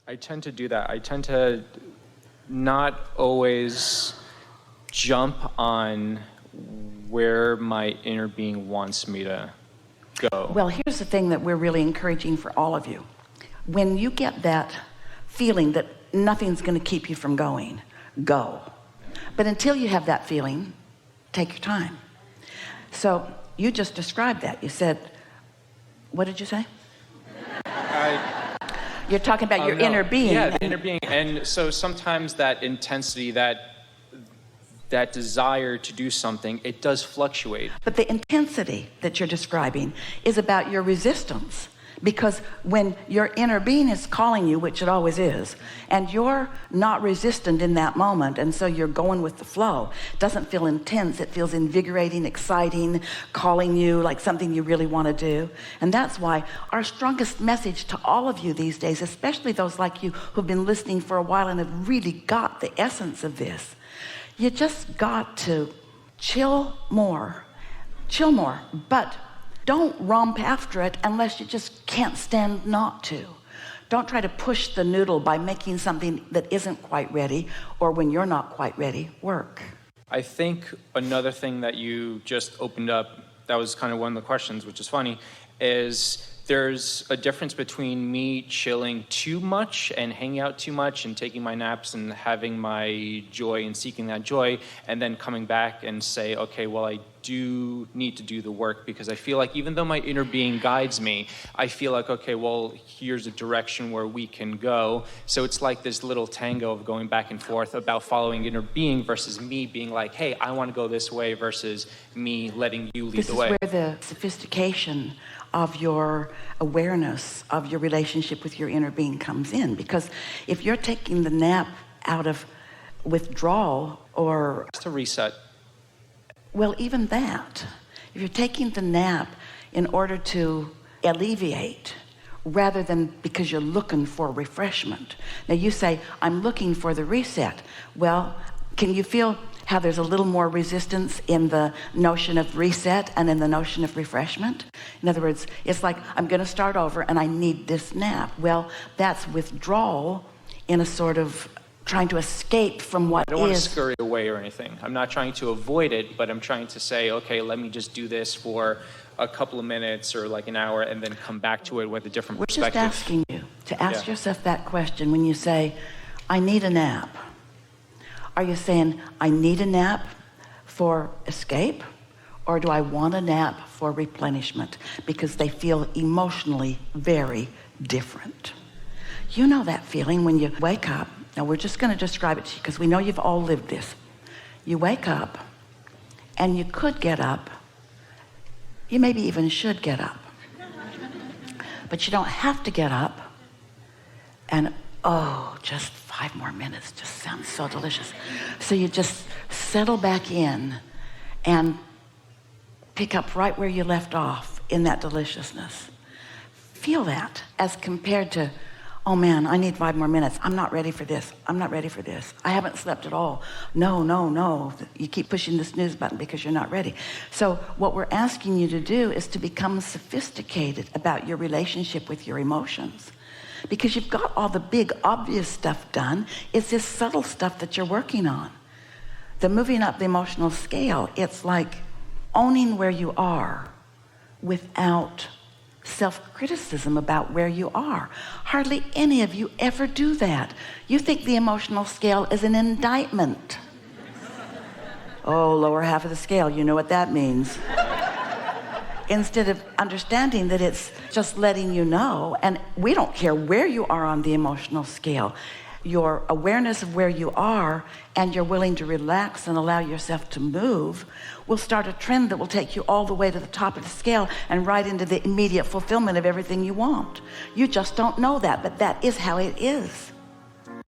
I tend to do that. I tend to not always jump on where my inner being wants me to go. Well, here's the thing that we're really encouraging for all of you. When you get that feeling that nothing's going to keep you from going, go. But until you have that feeling, take your time. So you just described that. You said, what did you say? You're talking about your inner being. Yeah, the inner being. And so sometimes that intensity, that desire to do something, it does fluctuate. But the intensity that you're describing is about your resistance. Because when your inner being is calling you, which it always is, and you're not resistant in that moment, and so you're going with the flow, it doesn't feel intense, it feels invigorating, exciting, calling you like something you really want to do. And that's why our strongest message to all of you these days, especially those like you who've been listening for a while and have really got the essence of this, you just got to chill more, but don't romp after it unless you just can't stand not to. Don't try to push the noodle by making something that isn't quite ready, or when you're not quite ready, work. I think another thing that you just opened up, that was kind of one of the questions, which is funny, is there's a difference between me chilling too much and hanging out too much and taking my naps and having my joy and seeking that joy, and then coming back and say, okay, well, I do need to do the work, because I feel like even though my inner being guides me, I feel like, okay, well, here's a direction where we can go. So it's like this little tango of going back and forth about following inner being versus me being like, hey, I want to go this way, versus me letting you lead the way. This is where the sophistication of your awareness of your relationship with your inner being comes in. Because if you're taking the nap out of withdrawal or... Just to reset. Well, even that. If you're taking the nap in order to alleviate rather than because you're looking for refreshment. Now you say, I'm looking for the reset. Well, can you feel how there's a little more resistance in the notion of reset and in the notion of refreshment? In other words, it's like, I'm going to start over and I need this nap. Well, that's withdrawal in a sort of trying to escape from what is. I don't want to scurry away or anything. I'm not trying to avoid it, but I'm trying to say, okay, let me just do this for a couple of minutes or like an hour and then come back to it with a different perspective. We're just asking you to ask yourself that question when you say, I need a nap. Are you saying, I need a nap for escape? Or do I want a nap for replenishment? Because they feel emotionally very different. You know that feeling when you wake up. Now we're just going to describe it to you because we know you've all lived this. You wake up and you could get up. You maybe even should get up. But you don't have to get up. And just 5 more minutes just sounds so delicious. So you just settle back in and pick up right where you left off in that deliciousness. Feel that as compared to, oh man, I need 5 more minutes. I'm not ready for this. I'm not ready for this. I haven't slept at all. No. You keep pushing the snooze button because you're not ready. So what we're asking you to do is to become sophisticated about your relationship with your emotions. Because you've got all the big obvious stuff done. It's this subtle stuff that you're working on. The moving up the emotional scale, it's like owning where you are without self-criticism about where you are. Hardly any of you ever do that. You think the emotional scale is an indictment. Oh, lower half of the scale, you know what that means. Instead of understanding that it's just letting you know, and we don't care where you are on the emotional scale, your awareness of where you are and you're willing to relax and allow yourself to move will start a trend that will take you all the way to the top of the scale and right into the immediate fulfillment of everything you want. You just don't know that, but that is how it is.